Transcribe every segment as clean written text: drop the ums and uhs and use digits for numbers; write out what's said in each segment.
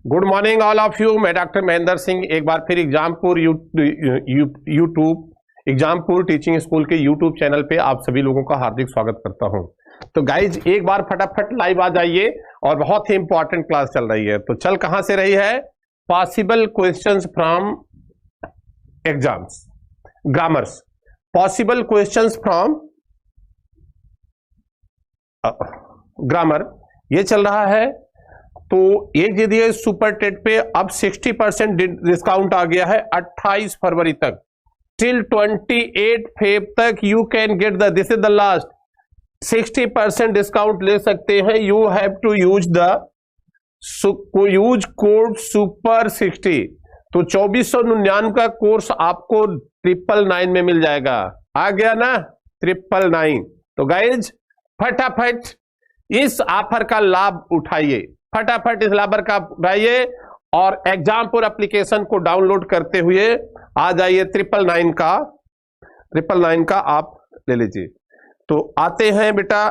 Good morning all of you. मैं doctor Mahendra Singh एक बार फिर एग्जामपुर एग्जामपुर टीचिंग स्कूल के यूट्यूब चैनल पे आप सभी लोगों का हार्दिक स्वागत करता हूं। तो गाइज एक बार फटाफट लाइव आ जाइए और बहुत ही इंपॉर्टेंट क्लास चल रही है। तो चल कहां से रही है? Possible questions from exams, grammars, possible questions from grammar, ये चल रहा है। तो एक दे दिए सुपर टेट पे अब 60% डिस्काउंट आ गया है 28 फरवरी तक, टिल 28 फेब तक you can get the, this is the last, 60% discount ले सकते हैं। You have to use code super 60। तो 2499 का कोर्स आपको 999 में मिल जाएगा। आ गया ना 999। तो गाइज फटाफट इस ऑफर का लाभ उठाइए, फटाफट इस लाभ का उठाइए और एग्जामपुर एप्लीकेशन को डाउनलोड करते हुए आ जाइए। 999 का आप ले लीजिए। तो आते हैं बेटा,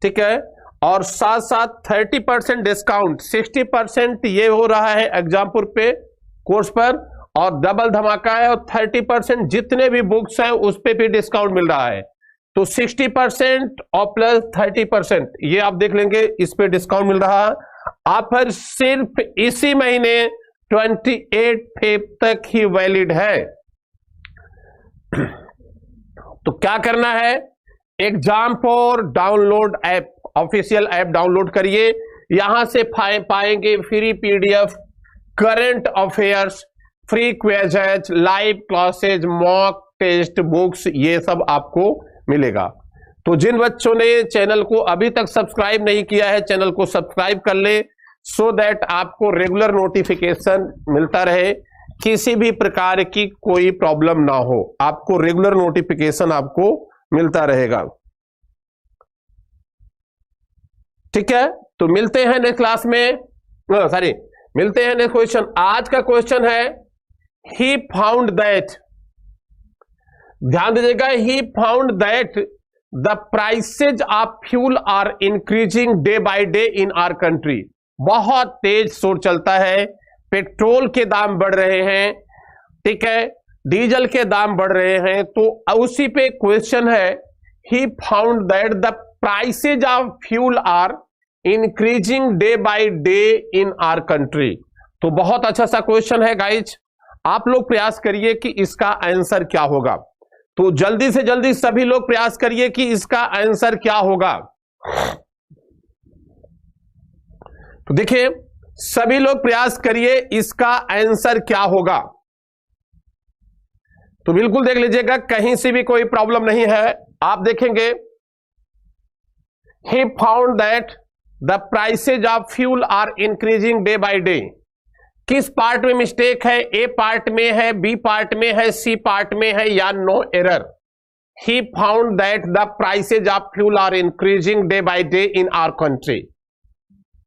ठीक है। और साथ साथ 30% डिस्काउंट, 60% ये हो रहा है एग्जामपुर पे कोर्स पर, और डबल धमाका है। और 30% जितने भी बुक्स हैं उस पे भी डिस्काउंट मिल रहा है। तो 60% और प्लस 30% ये आप देख लेंगे, इस पे डिस्काउंट मिल रहा है। ऑफर सिर्फ इसी महीने 28 फेब तक ही वैलिड है। तो क्या करना है? Exampur download app, official app download करिए। यहां से पाएंगे free PDF, current affairs, free quizzes, live classes, mock test books, ये सब आपको मिलेगा। तो जिन बच्चों ने चैनल को अभी तक सब्सक्राइब नहीं किया है, चैनल को सब्सक्राइब कर ले, सो दैट आपको रेगुलर नोटिफिकेशन मिलता रहे, किसी भी प्रकार की कोई प्रॉब्लम ना हो, आपको रेगुलर नोटिफिकेशन आपको मिलता रहेगा। ठीक है, तो मिलते हैं नेक्स्ट क्लास में, मिलते हैं नेक्स्ट क्वेश्चन। आज का क्वेश्चन है ही फाउंड दैट, ध्यान दीजिएगा, he found that the prices of fuel are increasing day by day in our country. बहुत तेज शोर चलता है, पेट्रोल के दाम बढ़ रहे हैं, ठीक है, डीजल के दाम बढ़ रहे हैं। तो उसी पे क्वेश्चन है, he found that the prices of fuel are increasing day by day in our country. तो बहुत अच्छा सा क्वेश्चन है गाइज, आप लोग प्रयास करिए कि इसका आंसर क्या होगा। तो जल्दी से जल्दी सभी लोग प्रयास करिए कि इसका आंसर क्या होगा। तो देखिए, सभी लोग प्रयास करिए इसका आंसर क्या होगा। तो बिल्कुल देख लीजिएगा, कहीं से भी कोई प्रॉब्लम नहीं है। आप देखेंगे, he found that the prices of fuel are increasing day by day। किस पार्ट में मिस्टेक है? ए पार्ट में है, बी पार्ट में है, सी पार्ट में है, या no error? He found that the prices of fuel are increasing day by day in our country.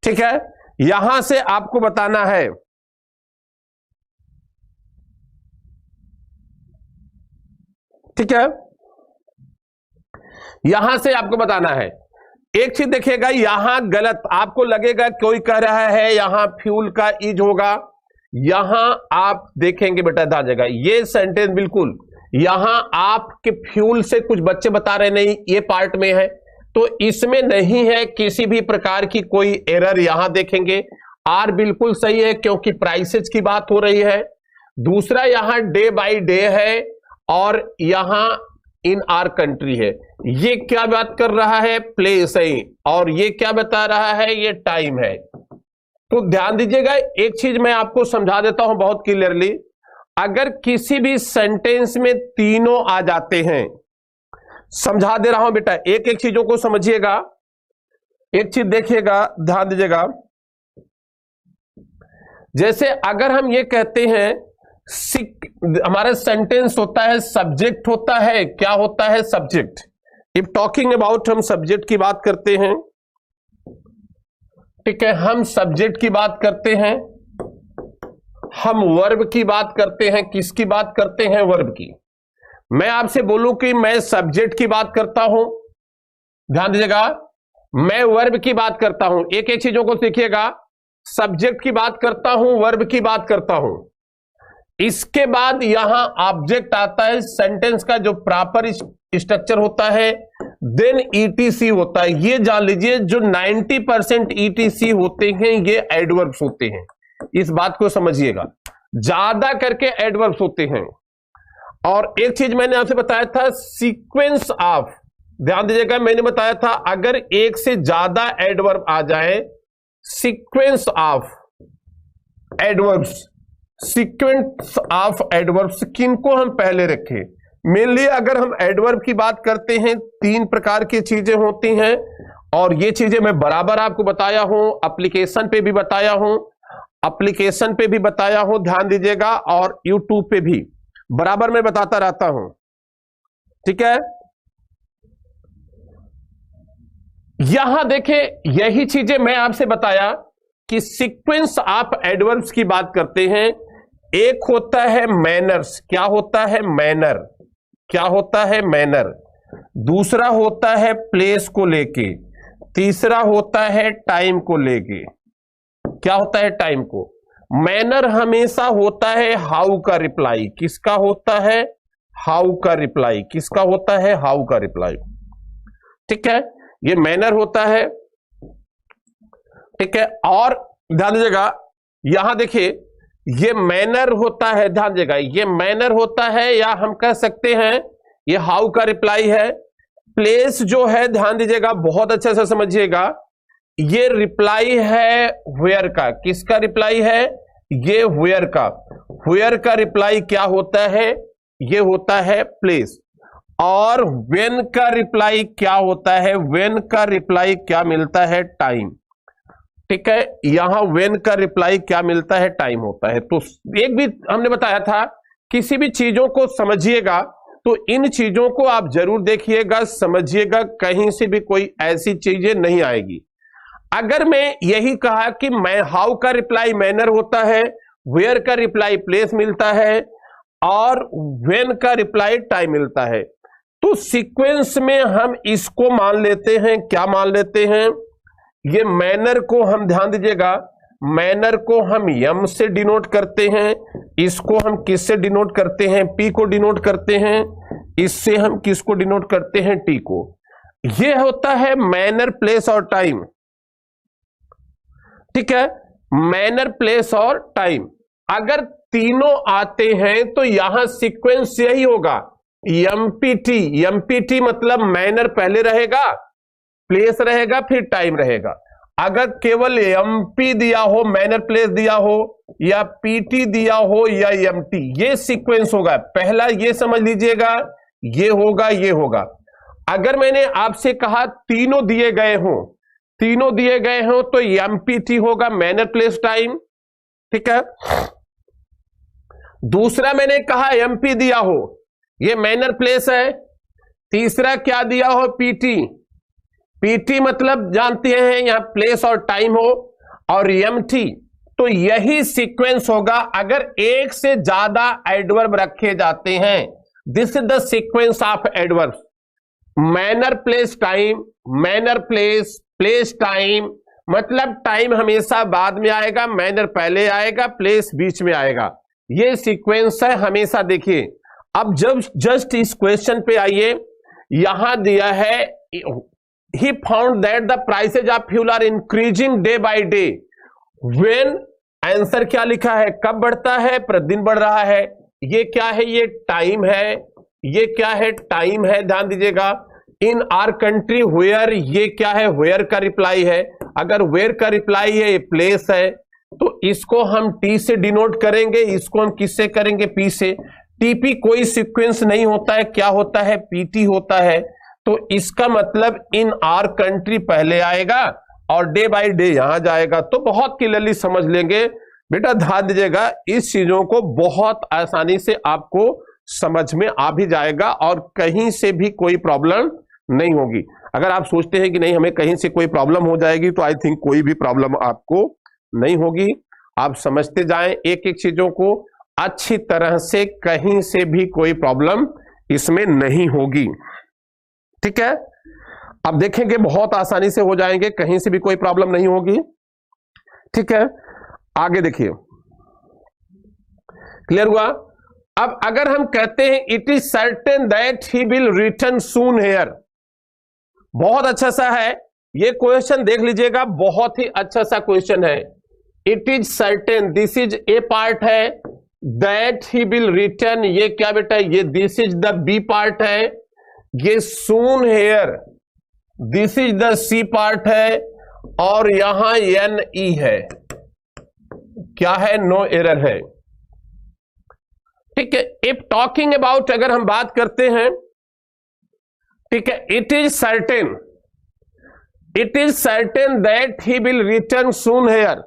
ठीक है, यहां से आपको बताना है, ठीक है, यहां से आपको बताना है। एक चीज देखिएगा, यहां गलत आपको लगेगा, कोई कह रहा है यहां फ्यूल का ईज होगा, यहां आप देखेंगे बेटा ध्यान देगा, ये सेंटेंस बिल्कुल यहां आपके फ्यूल से कुछ बच्चे बता रहे नहीं, ये पार्ट में है, तो इसमें नहीं है किसी भी प्रकार की कोई एरर। यहां देखेंगे आर बिल्कुल सही है क्योंकि प्राइसेस की बात हो रही है। दूसरा यहां डे बाय डे है और यहां इन आर कंट्री है। ये क्या बात कर रहा है? प्लेस है। और ये क्या बता रहा है? ये टाइम है। तो ध्यान दीजिएगा, एक चीज मैं आपको समझा देता हूं बहुत क्लियरली। अगर किसी भी सेंटेंस में तीनों आ जाते हैं, समझा दे रहा हूं बेटा, एक एक चीजों को समझिएगा। एक चीज देखिएगा, ध्यान दीजिएगा, जैसे अगर हम ये कहते हैं, हमारा सेंटेंस होता है, सब्जेक्ट होता है, क्या होता है? सब्जेक्ट। इफ टॉकिंग अबाउट, हम सब्जेक्ट की बात करते हैं, ठीक है, हम सब्जेक्ट की बात करते हैं, हम वर्ब की बात करते हैं। किसकी बात करते हैं? वर्ब की। मैं आपसे बोलूं कि मैं सब्जेक्ट की बात करता हूं, ध्यान दीजिएगा, मैं वर्ब की बात करता हूं। एक एक चीजों को सीखिएगा। सब्जेक्ट की बात करता हूं, वर्ब की बात करता हूं, इसके बाद यहां ऑब्जेक्ट आता है, सेंटेंस का जो प्रॉपर स्ट्रक्चर होता है, देन ईटीसी होता है। ये जान लीजिए जो 90% ईटीसी होते हैं ये एडवर्ब्स होते हैं, इस बात को समझिएगा, ज्यादा करके एडवर्ब्स होते हैं। और एक चीज मैंने आपसे बताया था, सीक्वेंस ऑफ, ध्यान दीजिएगा, मैंने बताया था अगर एक से ज्यादा एडवर्ब आ जाए, sequence of adverbs, sequence of adverbs किनको हम पहले रखें। मेनली अगर हम एडवर्ब की बात करते हैं, 3 प्रकार की चीजें होती हैं, और ये चीजें मैं बराबर आपको बताया हूं, एप्लीकेशन पे भी बताया हूं, एप्लीकेशन पे भी बताया हूं, ध्यान दीजिएगा, और यूट्यूब पे भी बराबर मैं बताता रहता हूं, ठीक है। यहां देखें, यही चीजें मैं आपसे बताया कि सीक्वेंस ऑफ एडवर्ब्स की बात करते हैं। एक होता है मैनर्स, क्या होता है मैनर, क्या होता है मैनर, दूसरा होता है प्लेस को लेके, तीसरा होता है टाइम को लेके। क्या होता है टाइम को, मैनर हमेशा होता है हाउ का रिप्लाई, किसका होता है हाउ का रिप्लाई, किसका होता है हाउ का रिप्लाई, ठीक है, ये मैनर होता है, ठीक है। और ध्यान दीजिएगा, यहां देखिए ये मैनर होता है, ध्यान दीजिएगा, ये मैनर होता है, या हम कह सकते हैं ये हाउ का रिप्लाई है। प्लेस जो है, ध्यान दीजिएगा, बहुत अच्छे से समझिएगा, ये रिप्लाई है वेयर का, किसका रिप्लाई है, ये वेयर का, वेयर का रिप्लाई क्या होता है, ये होता है प्लेस। और व्हेन का रिप्लाई क्या होता है, व्हेन का रिप्लाई क्या मिलता है, टाइम, ठीक है। यहां व्हेन का रिप्लाई क्या मिलता है, टाइम होता है। तो एक भी हमने बताया था, किसी भी चीजों को समझिएगा तो इन चीजों को आप जरूर देखिएगा, समझिएगा, कहीं से भी कोई ऐसी चीजें नहीं आएगी। अगर मैं यही कहा कि मैं हाउ का रिप्लाई मैनर होता है, वेयर का रिप्लाई प्लेस मिलता है, और व्हेन का रिप्लाई टाइम मिलता है, तो सीक्वेंस में हम इसको मान लेते हैं, क्या मान लेते हैं, ये मैनर को हम, ध्यान दीजिएगा, मैनर को हम यम से डिनोट करते हैं, इसको हम किससे डिनोट करते हैं, पी को डिनोट करते हैं, इससे हम किसको डिनोट करते हैं, टी को। ये होता है मैनर, प्लेस और टाइम, ठीक है, मैनर, प्लेस और टाइम। अगर तीनों आते हैं तो यहां सीक्वेंस यही होगा, एमपीटी, एमपीटी मतलब मैनर पहले रहेगा, प्लेस रहेगा, फिर टाइम रहेगा। अगर केवल एमपी दिया हो, मैनर प्लेस दिया हो, या पीटी दिया हो, या एमटी, ये सीक्वेंस होगा। पहला ये समझ लीजिएगा, ये होगा, ये होगा। अगर मैंने आपसे कहा तीनों दिए गए हो, तीनों दिए गए हो, तो एमपीटी होगा, मैनर प्लेस टाइम, ठीक है। दूसरा मैंने कहा एमपी दिया हो, ये मैनर प्लेस है। तीसरा क्या दिया हो, पीटी, पीटी मतलब जानते हैं यहां प्लेस और टाइम हो, और एमटी, तो यही सीक्वेंस होगा। अगर एक से ज्यादा एडवर्ब रखे जाते हैं, this is the sequence of adverb, manner place time, manner place, place time, मतलब टाइम हमेशा बाद में आएगा, मैनर पहले आएगा, प्लेस बीच में आएगा, ये सीक्वेंस है हमेशा। देखिए अब जब जस्ट इस क्वेश्चन पे आइए, यहां दिया है he found that the prices of fuel are increasing day by day when, answer क्या लिखा है, कब बढ़ता है, प्रतिदिन बढ़ रहा है। ये क्या है, ये टाइम है, ये क्या है, टाइम है, ध्यान दीजिएगा। इन आर कंट्री वेयर, ये क्या है, वेयर का रिप्लाई है। अगर वेयर का रिप्लाई है, ये प्लेस है, तो इसको हम टी से डिनोट करेंगे, इसको हम किससे करेंगे, पी से। टीपी कोई सीक्वेंस नहीं होता है, क्या होता है, पीटी होता है। तो इसका मतलब इन आर कंट्री पहले आएगा और डे बाय डे यहां जाएगा। तो बहुत क्लियरली समझ लेंगे बेटा, ध्यान दीजिएगा, इस चीजों को बहुत आसानी से आपको समझ में आ भी जाएगा और कहीं से भी कोई प्रॉब्लम नहीं होगी। अगर आप सोचते हैं कि नहीं हमें कहीं से कोई प्रॉब्लम हो जाएगी, तो आई थिंक कोई भी प्रॉब्लम आपको नहीं होगी। आप समझते जाएं एक एक चीजों को अच्छी तरह से, कहीं से भी कोई प्रॉब्लम इसमें नहीं होगी, ठीक है। अब देखेंगे बहुत आसानी से हो जाएंगे, कहीं से भी कोई प्रॉब्लम नहीं होगी। ठीक है, आगे देखिए, क्लियर हुआ। अब अगर हम कहते हैं it is certain that he will return soon here, बहुत अच्छा सा है ये क्वेश्चन, देख लीजिएगा, बहुत ही अच्छा सा क्वेश्चन है। It is certain, this is A part है, दैट ही विल रिटर्न, ये क्या बेटा, ये this is the B part है, ये soon here this is the C part है, और यहां एन ई है, क्या है, नो एरर है। ठीक है, इफ टॉकिंग अबाउट, अगर हम बात करते हैं, ठीक है, it is certain that he will return soon here,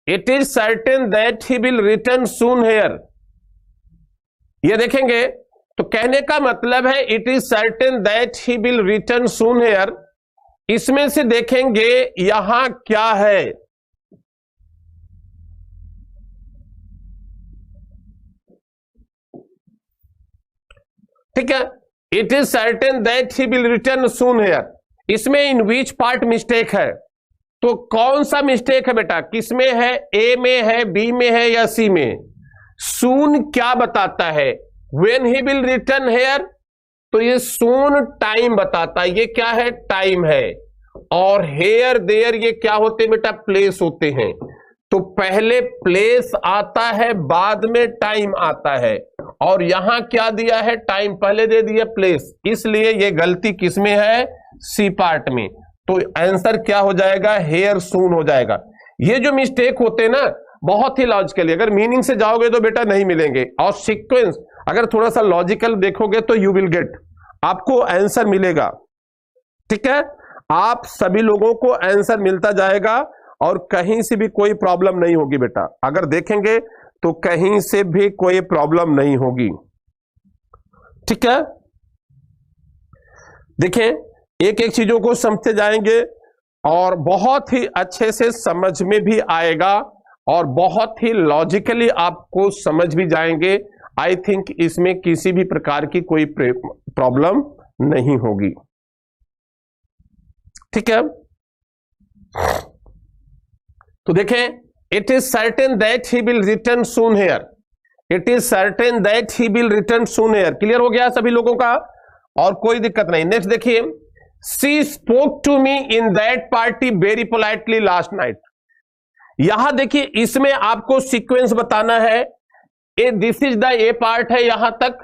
it is certain that he will return soon here, ये देखेंगे तो कहने का मतलब है it is certain that he will return soon here. इसमें से देखेंगे यहां क्या है, ठीक है, it is certain that he will return soon here, इसमें इन विच पार्ट मिस्टेक है, तो कौन सा मिस्टेक है बेटा, किसमें है, ए में है, बी में है या सी में। सून क्या बताता है, when he will return here, तो ये सून टाइम बताता है, ये क्या है, टाइम है, और हेयर देयर ये क्या होते हैं बेटा, प्लेस होते हैं। तो पहले प्लेस आता है, बाद में टाइम आता है, और यहां क्या दिया है, टाइम पहले दे दिया, प्लेस, इसलिए ये गलती किसमें है, सी पार्ट में। तो आंसर क्या हो जाएगा, हेयर सून हो जाएगा। ये जो मिस्टेक होते हैं ना, बहुत ही लॉजिकली, अगर मीनिंग से जाओगे तो बेटा नहीं मिलेंगे, और सीक्वेंस अगर थोड़ा सा लॉजिकल देखोगे तो यू विल गेट, आपको आंसर मिलेगा। ठीक है, आप सभी लोगों को आंसर मिलता जाएगा, और कहीं से भी कोई प्रॉब्लम नहीं होगी बेटा, अगर देखेंगे तो कहीं से भी कोई प्रॉब्लम नहीं होगी। ठीक है, देखें, एक एक चीजों को समझते जाएंगे, और बहुत ही अच्छे से समझ में भी आएगा, और बहुत ही लॉजिकली आपको समझ भी जाएंगे। आई थिंक इसमें किसी भी प्रकार की कोई प्रॉब्लम नहीं होगी। ठीक है, तो देखें, it is certain that he will return soon here, it is certain that he will return soon here, clear हो गया सभी लोगों का, और कोई दिक्कत नहीं। नेक्स्ट देखिए, she spoke to me in that party very politely last night, यहां देखिए, इसमें आपको सीक्वेंस बताना है, A this is the A part है यहां तक,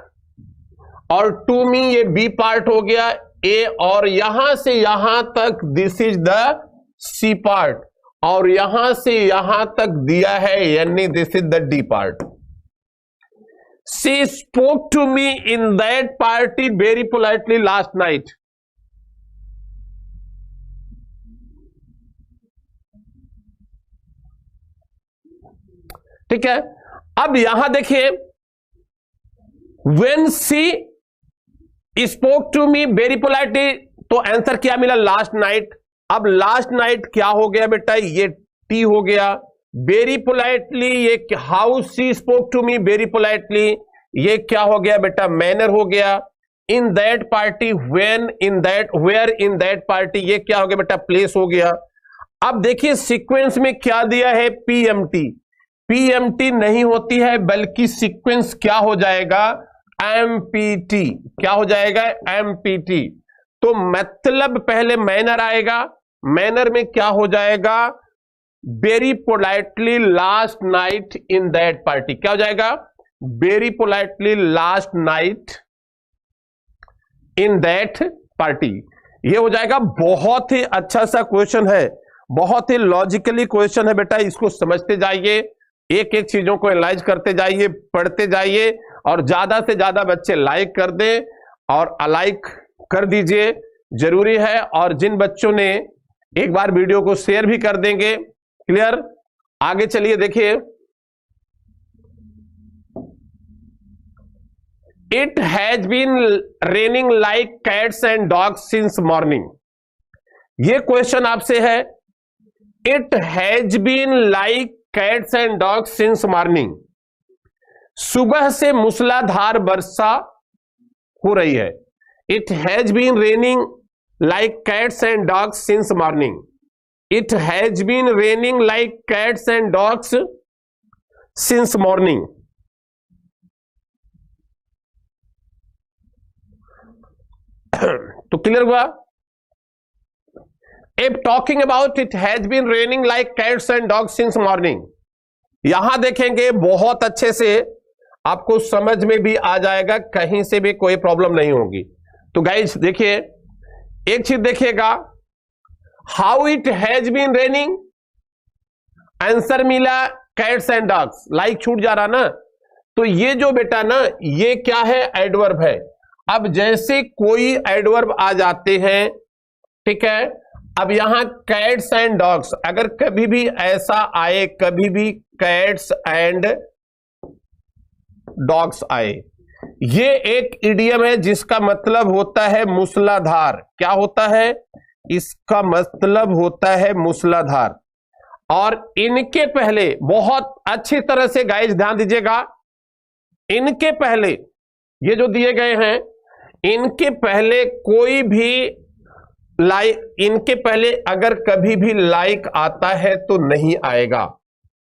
और टू मी ये बी पार्ट हो गया ए, और यहां से यहां तक this is the C part, और यहां से यहां तक दिया है, यानी this is the D part. She spoke to me in that party very politely last night, ठीक है। अब यहां देखिए, when she spoke to me very politely, तो आंसर क्या मिला, लास्ट नाइट। अब लास्ट नाइट क्या हो गया बेटा, ये टी हो गया, वेरी पोलाइटली ये how she spoke to me very politely, ये क्या हो गया बेटा, मैनर हो गया। In that party, when, in that, where, in that party, ये क्या हो गया बेटा, प्लेस हो गया। अब देखिए सीक्वेंस में क्या दिया है, पीएमटी, पीएमटी नहीं होती है, बल्कि सीक्वेंस क्या हो जाएगा, एमपीटी, क्या हो जाएगा, एमपीटी। तो मतलब पहले मैनर आएगा, मैनर में क्या हो जाएगा, very politely last night in that party, क्या हो जाएगा, very politely last night in that party, ये हो जाएगा। बहुत ही अच्छा सा क्वेश्चन है, बहुत ही लॉजिकली क्वेश्चन है बेटा, इसको समझते जाइए, एक एक चीजों को एनालाइज करते जाइए, पढ़ते जाइए, और ज्यादा से ज्यादा बच्चे लाइक कर दें और अलाइक कर दीजिए, जरूरी है। और जिन बच्चों ने एक बार वीडियो को शेयर भी कर देंगे, क्लियर। आगे चलिए, देखिए, it has been raining like cats and dogs since morning, ये क्वेश्चन आपसे है। It has been like cats and dogs since morning, सुबह से मूसलाधार वर्षा हो रही है। It has been raining like cats and dogs since morning, it has been raining like cats and dogs since morning. तो क्लियर हुआ? If talking about it has been raining like cats and dogs since morning, यहां देखेंगे बहुत अच्छे से आपको समझ में भी आ जाएगा, कहीं से भी कोई प्रॉब्लम नहीं होगी। तो गाइस देखिए, एक चीज देखिएगा, how it has been raining, answer मिला कैट्स एंड डॉग्स, लाइक छूट जा रहा ना, तो ये जो बेटा ना, ये क्या है, एडवर्ब है। अब जैसे कोई एडवर्ब आ जाते हैं, ठीक है, अब यहां कैट्स एंड डॉग्स, अगर कभी भी ऐसा आए, कभी भी कैट्स एंड डॉग्स आए, ये एक इडियम है जिसका मतलब होता है मूसलाधार। क्या होता है? इसका मतलब होता है मूसलाधार। और इनके पहले बहुत अच्छी तरह से गाइस ध्यान दीजिएगा, इनके पहले ये जो दिए गए हैं, इनके पहले कोई भी लाइक, इनके पहले अगर कभी भी लाइक आता है तो नहीं आएगा,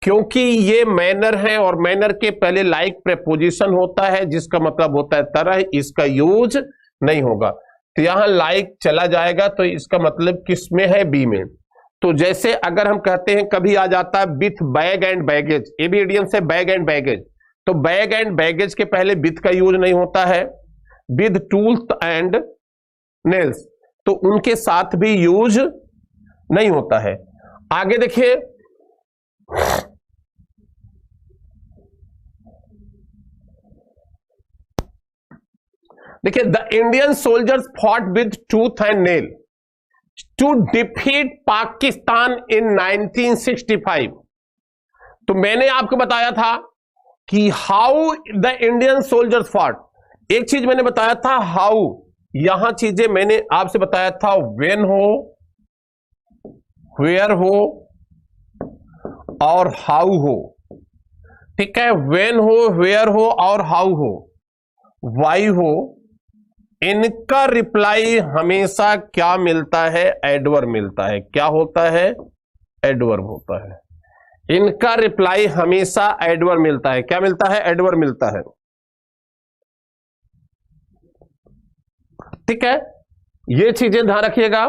क्योंकि ये मैनर है और मैनर के पहले लाइक प्रेपोजिशन होता है जिसका मतलब होता है तरह, इसका यूज नहीं होगा। तो यहां लाइक चला जाएगा, तो इसका मतलब किस में है? बी में। तो जैसे अगर हम कहते हैं कभी आ जाता है विथ बैग एंड बैगेज, ये भी इडियम से बैग एंड बैगेज, तो बैग एंड बैगेज के पहले विथ का यूज नहीं होता है। विद टूल्स एंड नेल्स, तो उनके साथ भी यूज नहीं होता है। आगे देखिए, the Indian soldiers fought with tooth and nail to defeat Pakistan in 1965। तो मैंने आपको बताया था कि how the Indian soldiers fought, एक चीज मैंने बताया था हाउ, यहां चीजें मैंने आपसे बताया था व्हेन हो, वेयर हो और हाउ हो, ठीक है, व्हेन हो, वेयर हो और हाउ हो, वाई हो, इनका रिप्लाई हमेशा क्या मिलता है? एडवर्ब मिलता है। क्या होता है? एडवर्ब होता है। इनका रिप्लाई हमेशा एडवर्ब मिलता है। क्या मिलता है? एडवर्ब मिलता है, ठीक है, ये चीजें ध्यान रखिएगा।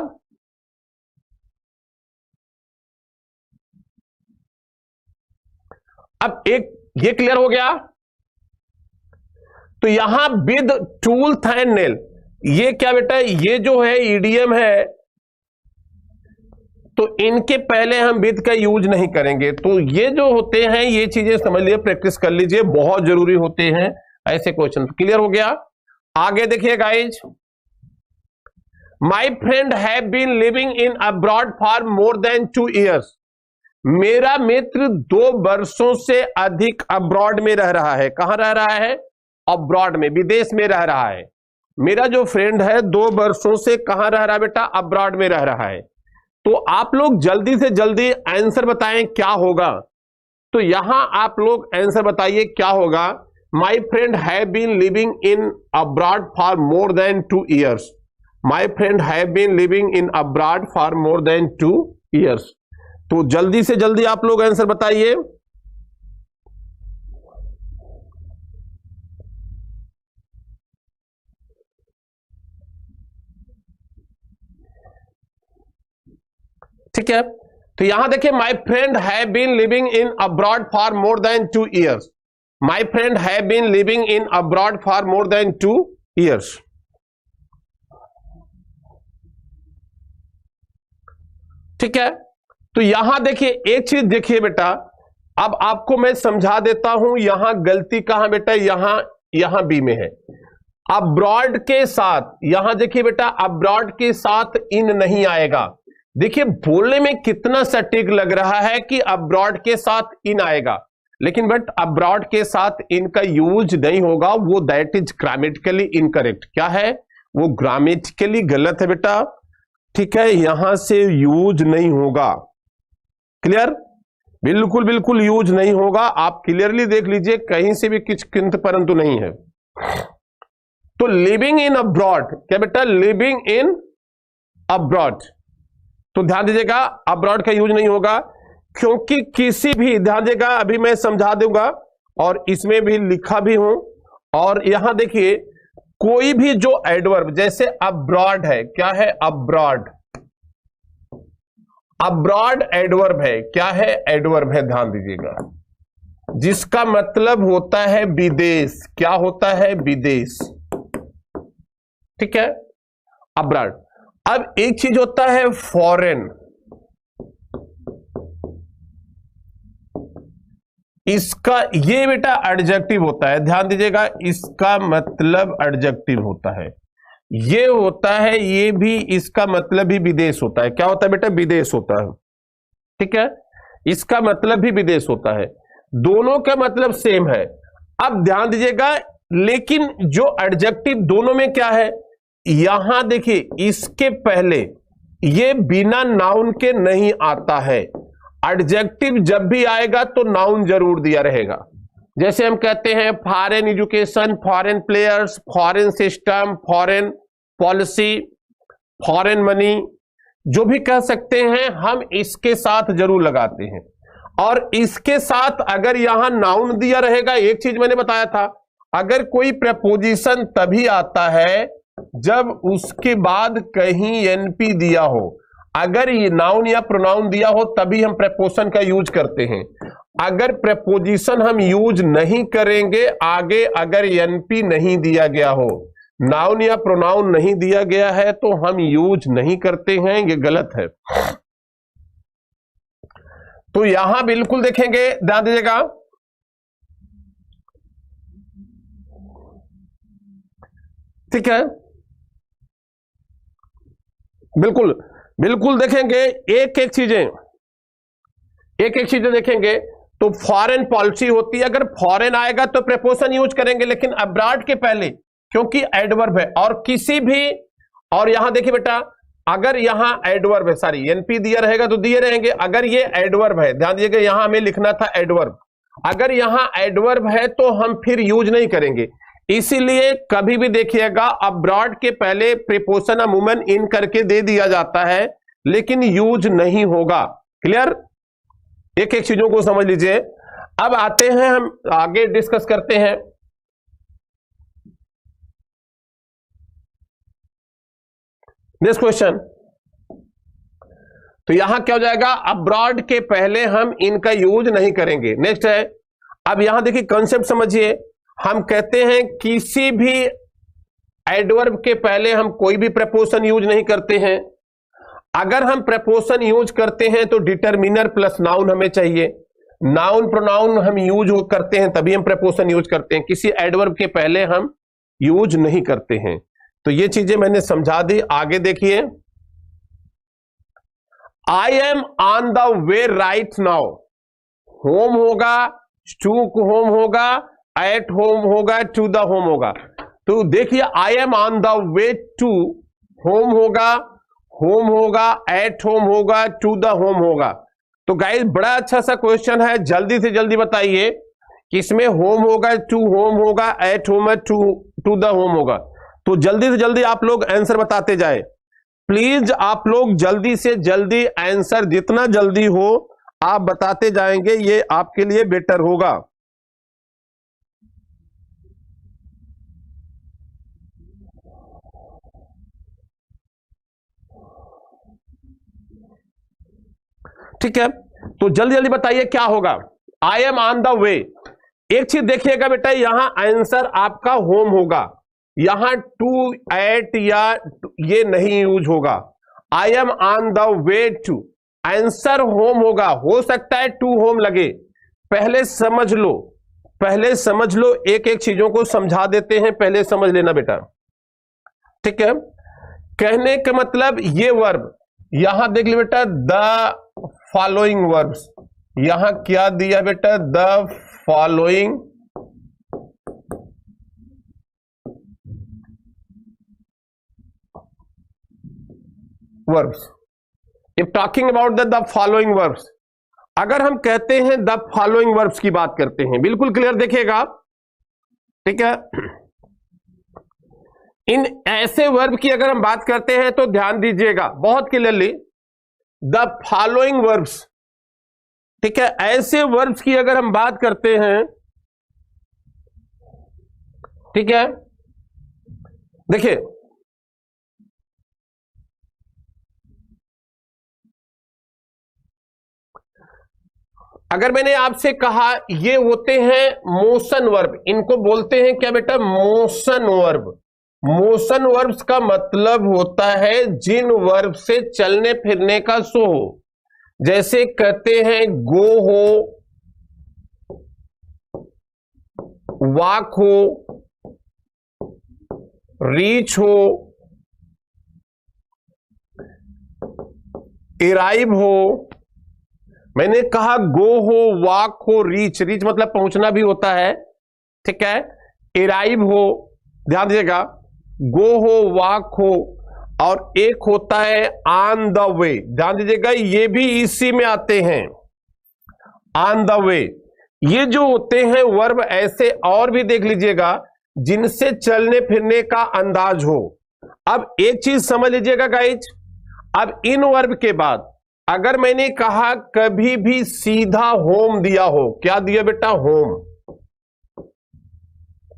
अब एक ये क्लियर हो गया। तो यहां विद टूल एंड नेल, ये क्या बेटा, ये जो है ईडीएम है, तो इनके पहले हम विद का यूज नहीं करेंगे। तो ये जो होते हैं, ये चीजें समझ लीजिए, प्रैक्टिस कर लीजिए, बहुत जरूरी होते हैं ऐसे क्वेश्चन। क्लियर हो गया? आगे देखिए guys, my friend have been living in abroad for more than 2 years। मेरा मित्र 2 वर्षों से अधिक अब्रॉड में रह रहा है। कहां रह रहा है? अब्रॉड में, विदेश में रह रहा है। मेरा जो फ्रेंड है 2 वर्षों से कहां रह रहा है बेटा? अब्रॉड में रह रहा है। तो आप लोग जल्दी से जल्दी आंसर बताएं क्या होगा। तो यहां आप लोग आंसर बताइए क्या होगा। My friend have been living in abroad for more than 2 years। My friend have been living in abroad for more than 2 years। तो जल्दी से जल्दी आप लोग आंसर बताइए। ठीक है, तो यहां देखिए, my friend have been living in abroad for more than 2 years। My friend have been living in abroad for more than 2 years। ठीक है, तो यहां देखिए, एक चीज देखिए बेटा, अब आपको मैं समझा देता हूं, यहां गलती कहां बेटा, यहां बी में है। अब्रॉड के साथ, यहां देखिए बेटा, अब्रॉड के साथ इन नहीं आएगा। देखिए बोलने में कितना सटीक लग रहा है कि अब्रॉड के साथ इन आएगा, लेकिन बट अब्रॉड के साथ इनका यूज नहीं होगा, वो दैट इज ग्रामेटिकली इनकरेक्ट। क्या है? वो ग्रामेटिकली गलत है बेटा, ठीक है, यहां से यूज नहीं होगा। क्लियर? बिल्कुल बिल्कुल यूज नहीं होगा। आप क्लियरली देख लीजिए, कहीं से भी कुछ किंतु परंतु नहीं है। तो लिविंग इन अब्रॉड, क्या बेटा? लिविंग इन अब्रॉड, तो ध्यान दीजिएगा अब्रॉड का यूज नहीं होगा, क्योंकि किसी भी, ध्यान दीजिएगा अभी मैं समझा दूंगा और इसमें भी लिखा भी हूं। और यहां देखिए कोई भी जो एडवर्ब, जैसे अब्रॉड है, क्या है अब्रॉड, अब्रॉड एडवर्ब है, क्या है एडवर्ब है, ध्यान दीजिएगा, जिसका मतलब होता है विदेश। क्या होता है? विदेश। ठीक है, अब्रॉड। अब एक चीज होता है फॉरेन, इसका ये बेटा एडजेक्टिव होता है, ध्यान दीजिएगा, इसका मतलब एडजेक्टिव होता है, ये होता है, ये भी इसका मतलब भी विदेश होता है। क्या होता है बेटा? विदेश होता है। ठीक है, इसका मतलब भी विदेश होता है, दोनों का मतलब सेम है। अब ध्यान दीजिएगा, लेकिन जो एडजेक्टिव दोनों में क्या है, यहां देखिए इसके पहले ये बिना नाउन के नहीं आता है। एडजेक्टिव जब भी आएगा तो नाउन जरूर दिया रहेगा। जैसे हम कहते हैं foreign education, foreign players, foreign system, foreign policy, foreign money, जो भी कह सकते हैं हम इसके साथ जरूर लगाते हैं। और इसके साथ अगर यहां नाउन दिया रहेगा, एक चीज मैंने बताया था, अगर कोई प्रपोजिशन तभी आता है जब उसके बाद कहीं एनपी दिया हो। अगर ये नाउन या प्रोनाउन दिया हो तभी हम प्रपोजिशन का यूज करते हैं। अगर प्रपोजिशन हम यूज नहीं करेंगे आगे, अगर एनपी नहीं दिया गया हो, नाउन या प्रोनाउन नहीं दिया गया है, तो हम यूज नहीं करते हैं, ये गलत है। तो यहां बिल्कुल देखेंगे, ध्यान दीजिएगा, ठीक है, बिल्कुल बिल्कुल देखेंगे, एक एक चीजें देखेंगे। तो फॉरेन पॉलिसी होती है, अगर फॉरेन आएगा तो प्रीपोजिशन यूज करेंगे, लेकिन अब्रॉड के पहले क्योंकि एडवर्ब है, और किसी भी, और यहां देखिए बेटा, अगर यहां एडवर्ब है, सॉरी एनपी दिया रहेगा तो दिए रहेंगे। अगर ये एडवर्ब है, ध्यान दीजिएगा, यहां हमें लिखना था एडवर्ब, अगर यहां एडवर्ब है तो हम फिर यूज नहीं करेंगे। इसीलिए कभी भी देखिएगा अब्रॉड के पहले प्रीपोजिशन अमूमन इन करके दे दिया जाता है, लेकिन यूज नहीं होगा। क्लियर? एक एक चीजों को समझ लीजिए। अब आते हैं, हम आगे डिस्कस करते हैं। नेक्स्ट क्वेश्चन, तो यहां क्या हो जाएगा, अब्रॉड के पहले हम इनका यूज नहीं करेंगे। नेक्स्ट है, अब यहां देखिए कंसेप्ट समझिए, हम कहते हैं किसी भी एडवर्ब के पहले हम कोई भी प्रपोजिशन यूज नहीं करते हैं। अगर हम प्रपोजिशन यूज करते हैं तो डिटरमिनर प्लस नाउन हमें चाहिए, नाउन प्रोनाउन हम यूज करते हैं तभी हम प्रपोजिशन यूज करते हैं, किसी एडवर्ब के पहले हम यूज नहीं करते हैं। तो ये चीजें मैंने समझा दी। आगे देखिए, I am on the way right now, home होगा, टू होम होगा, एट होम होगा, टू द होम होगा। तो देखिए I am on the way to, home होगा, होम होगा, एट होम होगा, टू द होम होगा। तो गाइस बड़ा अच्छा सा क्वेश्चन है, जल्दी से जल्दी बताइए किसमें होम होगा, टू होम होगा, एट होम है, टू द होम होगा। तो जल्दी से जल्दी आप लोग आंसर बताते जाए प्लीज, आप लोग जल्दी से जल्दी आंसर जितना जल्दी हो आप बताते जाएंगे, ये आपके लिए बेटर होगा। ठीक है, तो जल्दी जल्दी बताइए क्या होगा। आई एम ऑन द वे, एक चीज देखिएगा बेटा, यहां आंसर आपका होम होगा, यहां टू एट या ये नहीं यूज होगा। I am on the way to, answer home होगा, हो सकता है टू होम लगे। पहले समझ लो, पहले समझ लो, एक एक चीजों को समझा देते हैं, पहले समझ लेना बेटा। ठीक है, कहने का मतलब ये वर्ब, यहां देख लो बेटा, द फॉलोइंग वर्ब्स, यहां क्या दिया बेटा, the following verbs. If talking about the following verbs, अगर हम कहते हैं द फॉलोइंग वर्ब्स की बात करते हैं, बिल्कुल क्लियर देखिएगा। ठीक है, इन ऐसे वर्ब की अगर हम बात करते हैं तो ध्यान दीजिएगा बहुत क्लियरली, द फॉलोइंग वर्ब्स, ठीक है, ऐसे वर्ब्स की अगर हम बात करते हैं, ठीक है, देखिए अगर मैंने आपसे कहा ये होते हैं मोशन वर्ब, इनको बोलते हैं क्या बेटा, मोशन वर्ब। मोशन वर्ब्स का मतलब होता है जिन वर्ब से चलने फिरने का शो हो, जैसे कहते हैं गो हो, वॉक हो, रीच हो, अराइव हो। मैंने कहा गो हो, वॉक हो, रीच, रीच मतलब पहुंचना भी होता है, ठीक है, अराइव हो, ध्यान दीजिएगा, गो हो, वॉक हो, और एक होता है ऑन द वे, ध्यान दीजिएगा, ये भी इसी में आते हैं, ऑन द वे। ये जो होते हैं वर्ब ऐसे और भी देख लीजिएगा जिनसे चलने फिरने का अंदाज हो। अब एक चीज समझ लीजिएगा गाइज, अब इन वर्ब के बाद अगर मैंने कहा कभी भी सीधा होम दिया हो, क्या दिया बेटा, होम,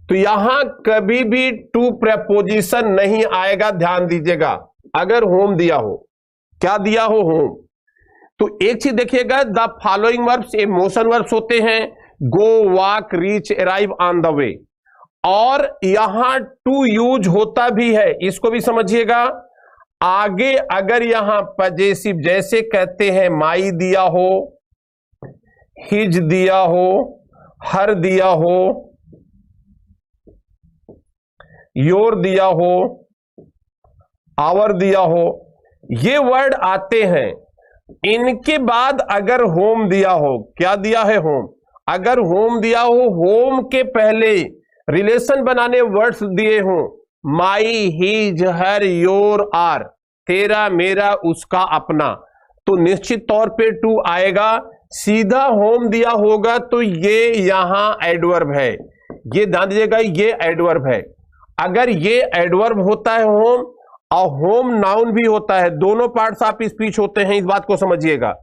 तो यहां कभी भी टू प्रेपोजिशन नहीं आएगा, ध्यान दीजिएगा। अगर होम दिया हो, क्या दिया हो, होम, तो एक चीज देखिएगा, द फॉलोइंग वर्ब्स ये मोशन वर्ब्स होते हैं, go, walk, reach, arrive, on the way, और यहां टू यूज होता भी है, इसको भी समझिएगा। आगे अगर यहां पजेसिव, जैसे कहते हैं माई दिया हो, हिज दिया हो, हर दिया हो, योर दिया हो, आवर दिया हो, ये वर्ड आते हैं। इनके बाद अगर होम दिया हो, क्या दिया है, होम, अगर होम दिया हो, होम के पहले रिलेशन बनाने वर्ड्स दिए हो, माई, हिज, हर, योर, आर, तेरा, मेरा, उसका, अपना, तो निश्चित तौर पे टू आएगा। सीधा होम दिया होगा तो ये यहां एडवर्ब है, ये ध्यान दीजिएगा, ये एडवर्ब है। अगर ये एडवर्ब होता है होम, और होम नाउन भी होता है, दोनों पार्ट्स ऑफ स्पीच होते हैं, इस बात को समझिएगा।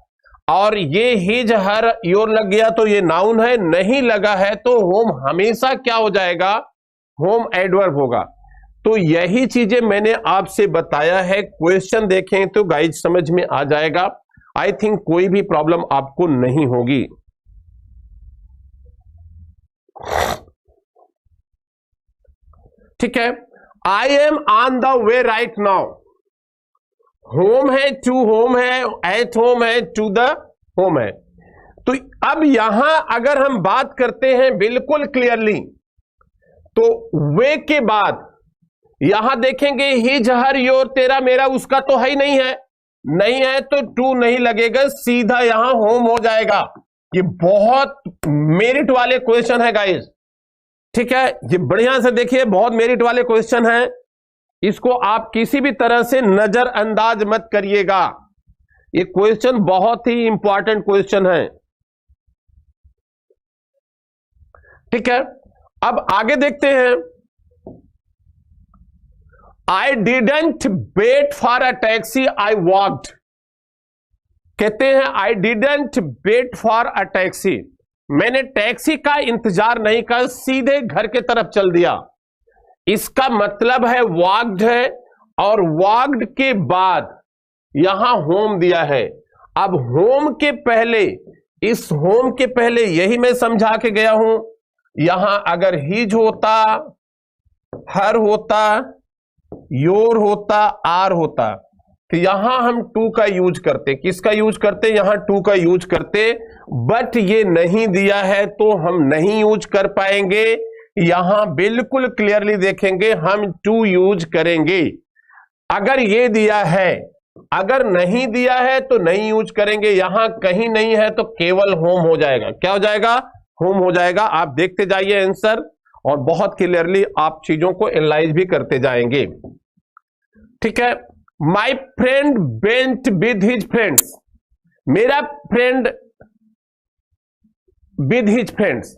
और ये हिज, हर, योर लग गया तो ये नाउन है, नहीं लगा है तो होम हमेशा क्या हो जाएगा, होम एडवर्ब होगा। तो यही चीजें मैंने आपसे बताया है, क्वेश्चन देखें तो गाइज समझ में आ जाएगा। आई थिंक कोई भी प्रॉब्लम आपको नहीं होगी। ठीक है, आई am on the way right now, home है, टू होम है, एट होम है, टू द होम है। तो अब यहां अगर हम बात करते हैं बिल्कुल क्लियरली, तो वे के बाद यहां देखेंगे हिज, हर, योर, तेरा, मेरा, उसका तो है ही नहीं है, नहीं है तो टू नहीं लगेगा, सीधा यहां होम हो जाएगा। ये बहुत मेरिट वाले क्वेश्चन है गाइस, ठीक है, ये बढ़िया से देखिए, बहुत मेरिट वाले क्वेश्चन है, इसको आप किसी भी तरह से नजरअंदाज मत करिएगा। ये क्वेश्चन बहुत ही इंपॉर्टेंट क्वेश्चन है, ठीक है। अब आगे देखते हैं, I didn't wait for a taxi, I walked. कहते हैं I didn't wait for a taxi, मैंने टैक्सी का इंतजार नहीं कर, सीधे घर के तरफ चल दिया। इसका मतलब है वॉक्ड है, और वॉक्ड के बाद यहां होम दिया है। अब होम के पहले, इस होम के पहले यही मैं समझा के गया हूं, यहां अगर हिज होता, हर होता, योर होता, आर होता, तो यहां हम टू का यूज करते, किसका यूज करते, यहां टू का यूज करते, बट ये नहीं दिया है तो हम नहीं यूज कर पाएंगे। यहां बिल्कुल क्लियरली देखेंगे हम टू यूज करेंगे। अगर ये दिया है, अगर नहीं दिया है तो नहीं यूज करेंगे, यहां कहीं नहीं है तो केवल होम हो जाएगा। क्या हो जाएगा, होम हो जाएगा। आप देखते जाइए आंसर, और बहुत क्लियरली आप चीजों को एनालाइज भी करते जाएंगे, ठीक है। My friend went with his friends, मेरा फ्रेंड विद हिज फ्रेंड्स,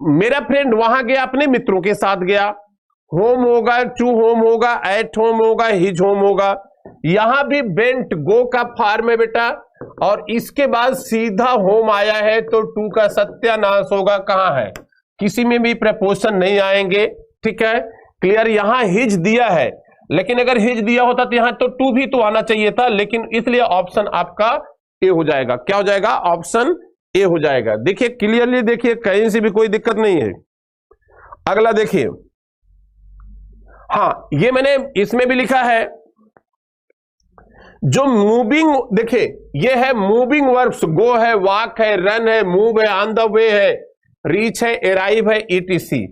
मेरा फ्रेंड वहां गया, अपने मित्रों के साथ गया। होम होगा, टू होम होगा, एट होम होगा, हिज होम होगा। यहां भी बेंट गो का फॉर्म है बेटा, और इसके बाद सीधा होम आया है तो टू का सत्यानाश होगा। कहां है, किसी में भी प्रपोजिशन नहीं आएंगे। ठीक है, क्लियर। यहां हिज दिया है, लेकिन अगर हिज दिया होता तो यहां तो टू भी तो आना चाहिए था, लेकिन इसलिए ऑप्शन आपका ए हो जाएगा। क्या हो जाएगा, ऑप्शन ए हो जाएगा। देखिए क्लियरली, देखिए कहीं से भी कोई दिक्कत नहीं है। अगला देखिए, हाँ ये मैंने इसमें भी लिखा है, जो मूविंग, देखिए ये है मूविंग वर्ब्स, गो है, वॉक है, रन है, मूव है, ऑन द वे है, रीच है, अराइव है, ईटीसी।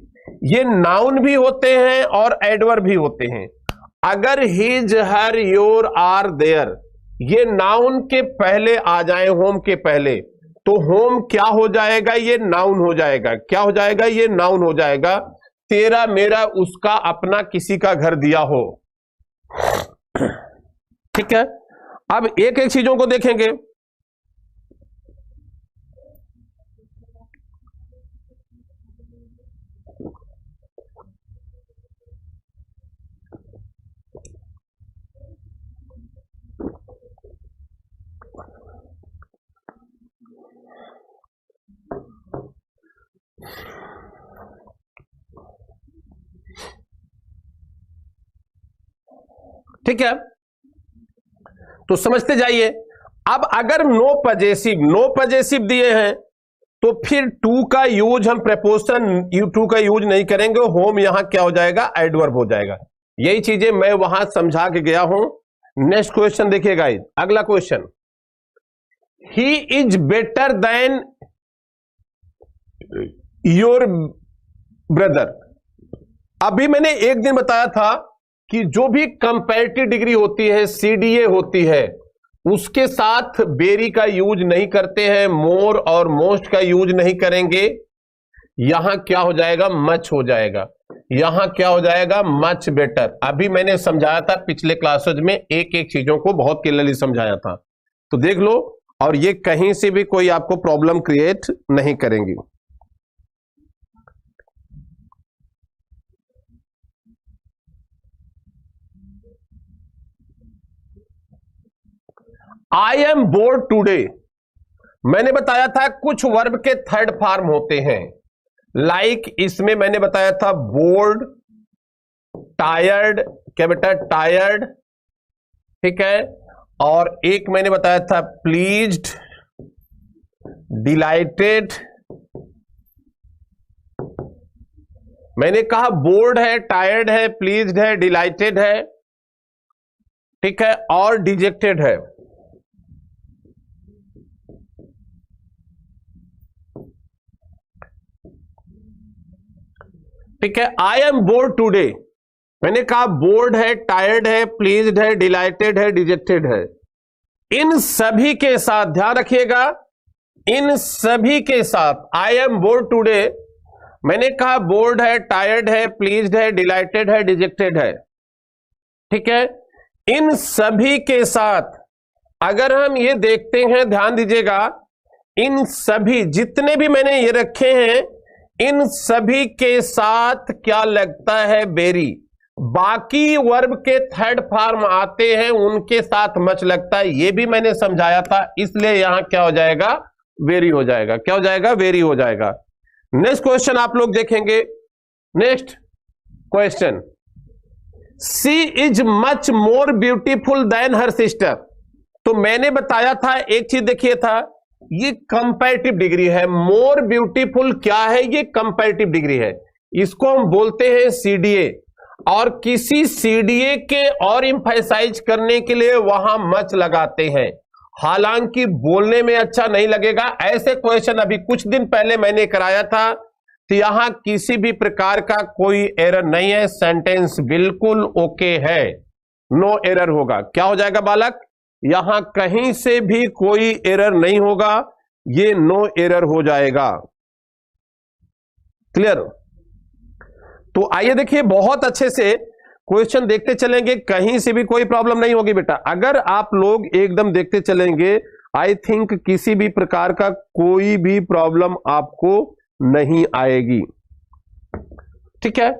ये नाउन भी होते हैं और एडवर्ब भी होते हैं। अगर his, her, your, our, their ये नाउन के पहले आ जाए, होम के पहले, तो होम क्या हो जाएगा, ये नाउन हो जाएगा। क्या हो जाएगा, ये नाउन हो जाएगा। तेरा, मेरा, उसका, अपना, किसी का घर दिया हो। ठीक है, अब एक एक चीजों को देखेंगे। ठीक है, तो समझते जाइए। अब अगर नो पजेसिव दिए हैं तो फिर टू का यूज हम प्रपोजिशन टू का यूज नहीं करेंगे। होम यहां क्या हो जाएगा, एडवर्ब हो जाएगा। यही चीजें मैं वहां समझा के गया हूं। नेक्स्ट क्वेश्चन देखिएगा, अगला question, he is better than your brother. अभी मैंने एक दिन बताया था कि जो भी कंपैरेटिव डिग्री होती है, सीडीए होती है, उसके साथ वेरी का यूज नहीं करते हैं, मोर और मोस्ट का यूज नहीं करेंगे। यहां क्या हो जाएगा, मच हो जाएगा। यहां क्या हो जाएगा, मच बेटर। अभी मैंने समझाया था पिछले क्लासेज में, एक एक चीजों को बहुत क्लियरली समझाया था, तो देख लो। और ये कहीं से भी कोई आपको प्रॉब्लम क्रिएट नहीं करेंगी। आई एम बोर्ड टूडे, मैंने बताया था कुछ वर्ब के थर्ड फॉर्म होते हैं। लाइक इसमें मैंने बताया था बोर्ड, टायर्ड, क्या बेटा, टायर्ड। ठीक है, और एक मैंने बताया था प्लीज्ड, डिलाइटेड। मैंने कहा बोर्ड है, टायर्ड है, प्लीज्ड है, डिलाइटेड है, ठीक है, और डिजेक्टेड है। ठीक है, आई एम बोर्ड टूडे, मैंने कहा बोर्ड है, टायर्ड है, प्लीज्ड है, डिलाइटेड है, डिजेक्टेड है। इन सभी के साथ ध्यान रखिएगा, इन सभी के साथ आई एम बोर्ड टूडे, मैंने कहा बोर्ड है, टायर्ड है, प्लीज्ड है, डिलाइटेड है, डिजेक्टेड है। ठीक है, इन सभी के साथ अगर हम ये देखते हैं, ध्यान दीजिएगा, इन सभी जितने भी मैंने ये रखे हैं, इन सभी के साथ क्या लगता है, वेरी। बाकी वर्ब के थर्ड फॉर्म आते हैं, उनके साथ मच लगता है, ये भी मैंने समझाया था, इसलिए यहां क्या हो जाएगा, वेरी हो जाएगा। क्या हो जाएगा, वेरी हो जाएगा। नेक्स्ट क्वेश्चन आप लोग देखेंगे। Next question, she is much more beautiful than her sister. तो मैंने बताया था, एक चीज देखिए था, ये कंपैरेटिव डिग्री है। मोर ब्यूटीफुल क्या है, ये कंपैरेटिव डिग्री है, इसको हम बोलते हैं सीडीए। और किसी सीडीए के और इंफेसाइज करने के लिए वहां मच लगाते हैं, हालांकि बोलने में अच्छा नहीं लगेगा। ऐसे क्वेश्चन अभी कुछ दिन पहले मैंने कराया था, तो यहां किसी भी प्रकार का कोई एरर नहीं है, सेंटेंस बिल्कुल ओके है, नो एरर होगा। क्या हो जाएगा बालक, यहां कहीं से भी कोई एरर नहीं होगा, ये नो एरर हो जाएगा। क्लियर। तो आइए देखिए, बहुत अच्छे से क्वेश्चन देखते चलेंगे, कहीं से भी कोई प्रॉब्लम नहीं होगी बेटा। अगर आप लोग एकदम देखते चलेंगे, आई थिंक किसी भी प्रकार का कोई भी प्रॉब्लम आपको नहीं आएगी। ठीक है,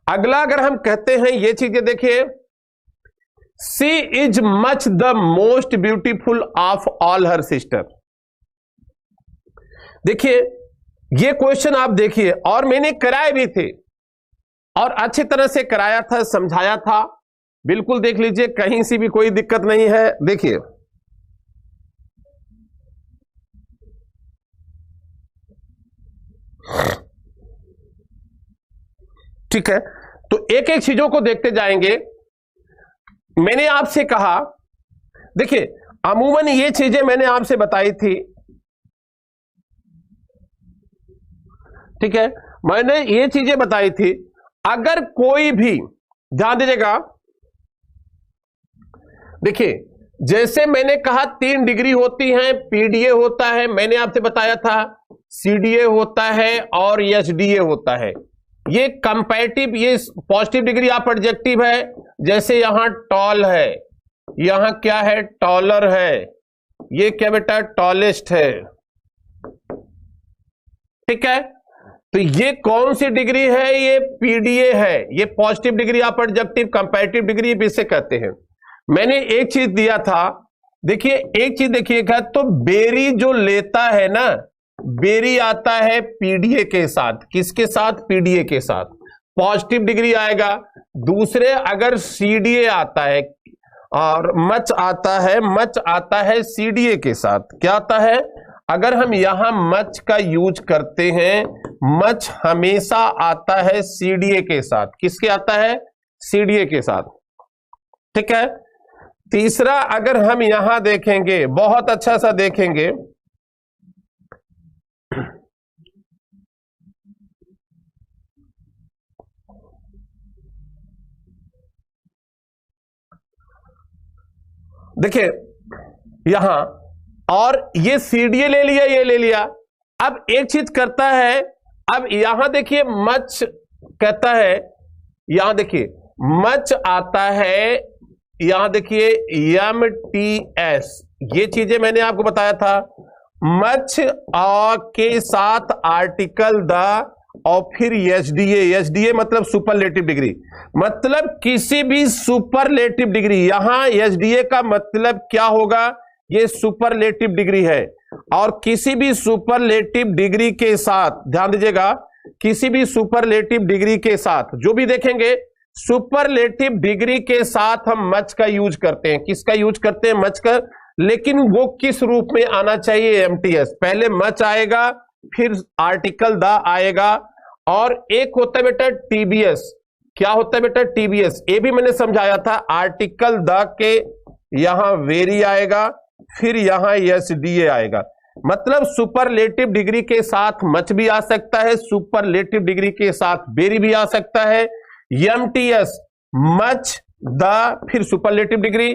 अगला अगर हम कहते हैं, ये चीजें देखिए, she is much the most beautiful of all her sister. देखिए ये क्वेश्चन आप देखिए, और मैंने कराए भी थे और अच्छी तरह से कराया था, समझाया था, बिल्कुल देख लीजिए, कहीं से भी कोई दिक्कत नहीं है। देखिए ठीक है, तो एक एक चीजों को देखते जाएंगे। मैंने आपसे कहा, देखिए अमूमन ये चीजें मैंने आपसे बताई थी, ठीक है, मैंने ये चीजें बताई थी। अगर कोई भी, ध्यान दीजिएगा, देखिए जैसे मैंने कहा 3 डिग्री होती हैं, पीडीए होता है, मैंने आपसे बताया था सीडीए होता है और एचडीए होता है। ये कंपैरेटिव, ये पॉजिटिव डिग्री आप एडजेक्टिव है, जैसे यहां टॉल है, यहां क्या है, टॉलर है, ये क्या बेटा, टॉलेस्ट है, ठीक है। तो ये कौन सी डिग्री है, ये पीडीए है, ये पॉजिटिव डिग्री आप एडजेक्टिव, कंपैरेटिव डिग्री इसे कहते हैं। मैंने एक चीज दिया था, देखिए एक चीज देखिएगा, तो बेरी जो लेता है ना, बेरी आता है पीडीए के साथ, किसके साथ, पीडीए के साथ, पॉजिटिव डिग्री आएगा। दूसरे अगर सीडीए आता है और मच आता है, मच आता है सीडीए के साथ, क्या आता है, अगर हम यहां मच का यूज करते हैं, मच हमेशा आता है सीडीए के साथ, किसके आता है, सीडीए के साथ, ठीक है। तीसरा अगर हम यहां देखेंगे, बहुत अच्छा सा देखेंगे, देखिए यहां, और ये सीडीए ले लिया, ये ले लिया। अब एक चीज करता है, अब यहां देखिए मच कहता है, यहां देखिए मच आता है, यहां देखिए MTS, ये चीजें मैंने आपको बताया था। मच के साथ आर्टिकल द और फिर एचडीए, एचडीए मतलब सुपरलेटिव डिग्री, मतलब किसी भी सुपरलेटिव डिग्री, यहां एचडीए का मतलब क्या होगा, ये सुपरलेटिव डिग्री है। और किसी भी सुपरलेटिव डिग्री के साथ, ध्यान दीजिएगा, किसी भी सुपरलेटिव डिग्री के साथ जो भी देखेंगे, सुपरलेटिव डिग्री के साथ हम मच का यूज करते हैं, किसका यूज करते हैं, मच का। लेकिन वो किस रूप में आना चाहिए, एमटीएस, पहले मच आएगा फिर आर्टिकल द आएगा। और एक होता है बेटा टीबीएस, क्या होता है बेटा, टीबीएस, ये भी मैंने समझाया था, आर्टिकल द के यहां वेरी आएगा, फिर यहां एसडीए आएगा। मतलब सुपरलेटिव डिग्री के साथ मच भी आ सकता है, सुपरलेटिव डिग्री के साथ वेरी भी आ सकता है। एमटीएस मच द फिर सुपरलेटिव डिग्री,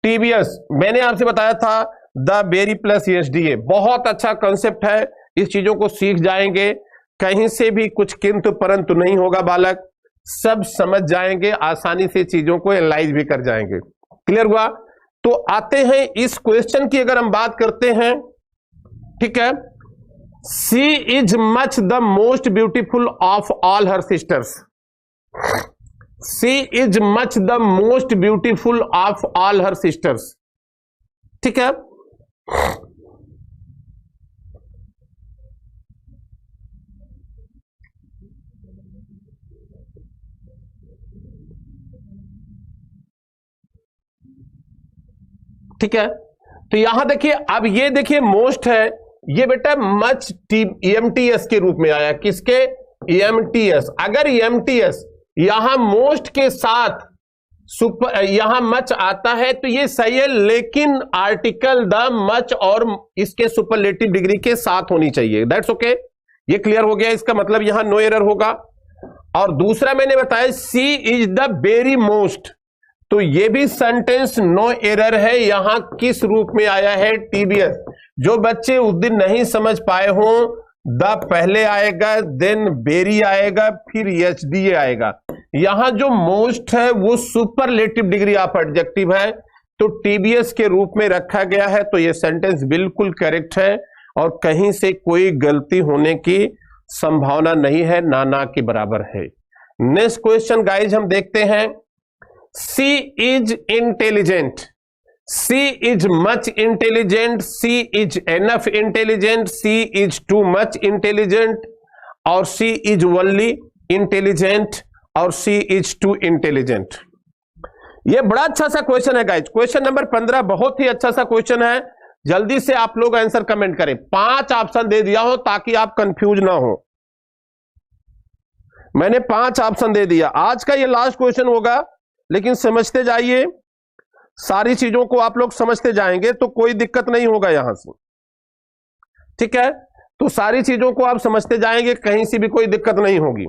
टीबीएस मैंने आपसे बताया था द वेरी प्लस एसडीए। बहुत अच्छा कंसेप्ट है, इस चीजों को सीख जाएंगे, कहीं से भी कुछ किंतु परंतु नहीं होगा बालक, सब समझ जाएंगे, आसानी से चीजों को एनालाइज भी कर जाएंगे। क्लियर हुआ। तो आते हैं इस क्वेश्चन की, अगर हम बात करते हैं, ठीक है, she is much the most beautiful of all her sisters, she is much the most beautiful of all her sisters, ठीक है। ठीक है, तो यहां देखिए, अब ये देखिए मोस्ट है, ये बेटा मच एमटीएस के रूप में आया, किसके, एमटीएस। अगर एमटीएस यहां मोस्ट के साथ सुपर, यहां मच आता है तो ये सही है, लेकिन आर्टिकल द मच और इसके सुपरलेटिव डिग्री के साथ होनी चाहिए, दैट्स ओके। ये क्लियर हो गया, इसका मतलब यहां नो एरर होगा। और दूसरा मैंने बताया सी इज द वेरी मोस्ट, तो ये भी सेंटेंस नो एरर है, यहां किस रूप में आया है, टीबीएस। जो बच्चे उस दिन नहीं समझ पाए हों, द पहले आएगा, देन वेरी आएगा, फिर एचडीए आएगा। यहां जो मोस्ट है वो सुपरलेटिव डिग्री ऑफ एडजेक्टिव है, तो टीबीएस के रूप में रखा गया है, तो ये सेंटेंस बिल्कुल करेक्ट है और कहीं से कोई गलती होने की संभावना नहीं है, ना के बराबर है। नेक्स्ट क्वेश्चन गाइज हम देखते हैं, C is intelligent, C is much intelligent, C is enough intelligent, C is too much intelligent, और C is only intelligent, और C is too intelligent। ये बड़ा अच्छा सा क्वेश्चन है गाइज। क्वेश्चन नंबर 15 बहुत ही अच्छा सा क्वेश्चन है। जल्दी से आप लोग आंसर कमेंट करें। 5 ऑप्शन दे दिया हो ताकि आप कंफ्यूज ना हो। मैंने 5 ऑप्शन दे दिया। आज का ये लास्ट क्वेश्चन होगा, लेकिन समझते जाइए, सारी चीजों को आप लोग समझते जाएंगे तो कोई दिक्कत नहीं होगा यहां से, ठीक है। तो सारी चीजों को आप समझते जाएंगे, कहीं से भी कोई दिक्कत नहीं होगी।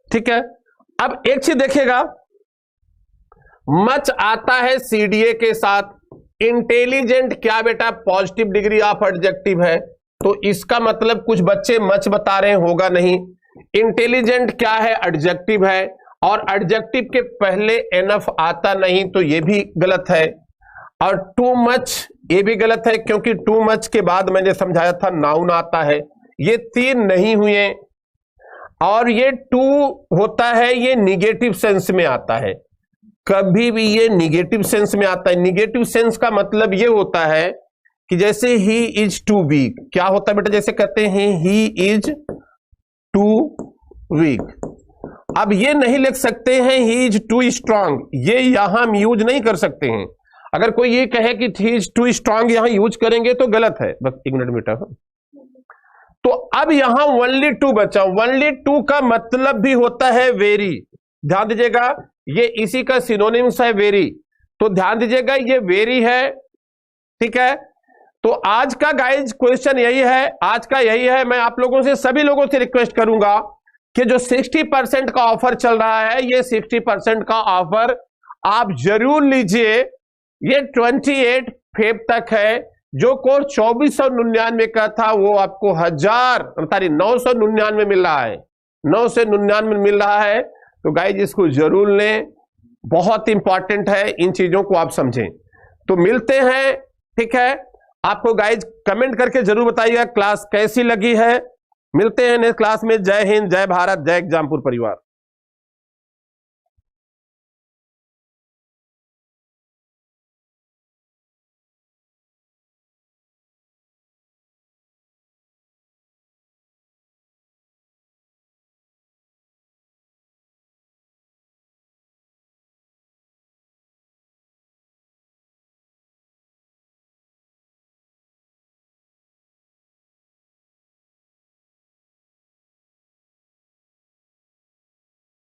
ठीक है। अब एक चीज देखिएगा, मच आता है सीडीए के साथ। इंटेलिजेंट क्या बेटा पॉजिटिव डिग्री ऑफ एडजेक्टिव है, तो इसका मतलब कुछ बच्चे मच बता रहे हैं, होगा नहीं। इंटेलिजेंट क्या है एडजेक्टिव है, और एडजेक्टिव के पहले एनफ आता नहीं, तो यह भी गलत है। और टू मच ये भी गलत है, क्योंकि टू मच के बाद मैंने समझाया था नाउन आता है। ये 3 नहीं हुए। और ये टू होता है, ये निगेटिव सेंस में आता है। कभी भी ये निगेटिव सेंस में आता है। निगेटिव सेंस का मतलब ये होता है कि जैसे ही इज टू वीक, क्या होता है बेटा, जैसे कहते हैं ही इज टू वीक। अब ये नहीं लिख सकते हैं ही इज टू स्ट्रांग, ये यहां हम यूज नहीं कर सकते हैं। अगर कोई ये कहे कि ही इज टू स्ट्रांग यहां यूज करेंगे तो गलत है। बस एक मिनट बेटा। तो अब यहां ओनली टू बचा। ओनली टू का मतलब भी होता है वेरी। ध्यान दीजिएगा, ये इसी का सिनोनिम्स है वेरी। तो ध्यान दीजिएगा ये वेरी है, ठीक है। तो आज का गाइज क्वेश्चन यही है, आज का यही है। मैं आप लोगों से, सभी लोगों से रिक्वेस्ट करूंगा कि जो 60% का ऑफर चल रहा है, ये 60% का ऑफर आप जरूर लीजिए। ये 28 फेब तक है। जो कोर्स 2499 का था वो आपको 999 मिल रहा है, 999 मिल रहा है। तो गाइज इसको जरूर लें, बहुत इंपॉर्टेंट है, इन चीजों को आप समझें। तो मिलते हैं, ठीक है। आपको गाइज कमेंट करके जरूर बताइएगा क्लास कैसी लगी है। मिलते हैं नेक्स्ट क्लास में। जय हिंद, जय भारत, जय एग्जामपुर परिवार।